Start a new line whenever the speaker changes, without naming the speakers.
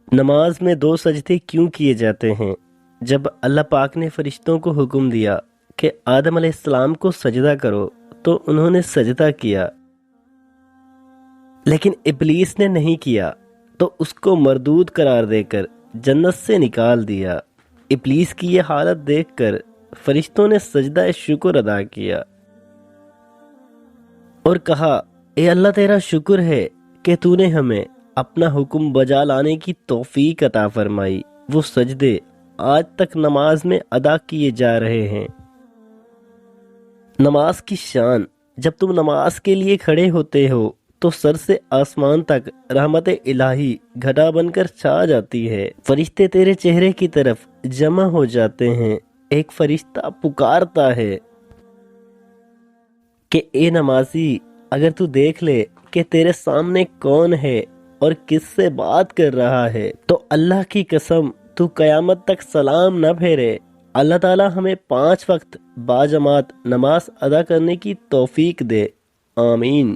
نماز میں دو سجدے کیوں کیے جاتے ہیں؟ جب اللہ پاک نے فرشتوں کو حکم دیا کہ آدم علیہ السلام کو سجدہ کرو تو انہوں نے سجدہ کیا، لیکن ابلیس نے نہیں کیا تو اس کو مردود قرار دے کر جنت سے نکال دیا۔ ابلیس کی یہ حالت دیکھ کر فرشتوں نے سجدہ شکر ادا کیا اور کہا، اے اللہ تیرا شکر ہے کہ تو نے ہمیں اپنا حکم بجا لانے کی توفیق عطا فرمائی۔ وہ سجدے آج تک نماز میں ادا کیے جا رہے ہیں۔ نماز کی شان: جب تم نماز کے لیے کھڑے ہوتے ہو تو سر سے آسمان تک رحمت الہی گھٹا بن کر چھا جاتی ہے۔ فرشتے تیرے چہرے کی طرف جمع ہو جاتے ہیں۔ ایک فرشتہ پکارتا ہے کہ اے نمازی، اگر تو دیکھ لے کہ تیرے سامنے کون ہے اور کس سے بات کر رہا ہے تو اللہ کی قسم تو قیامت تک سلام نہ پھیرے۔ اللہ تعالی ہمیں 5 وقت باجماعت نماز ادا کرنے کی توفیق دے، آمین۔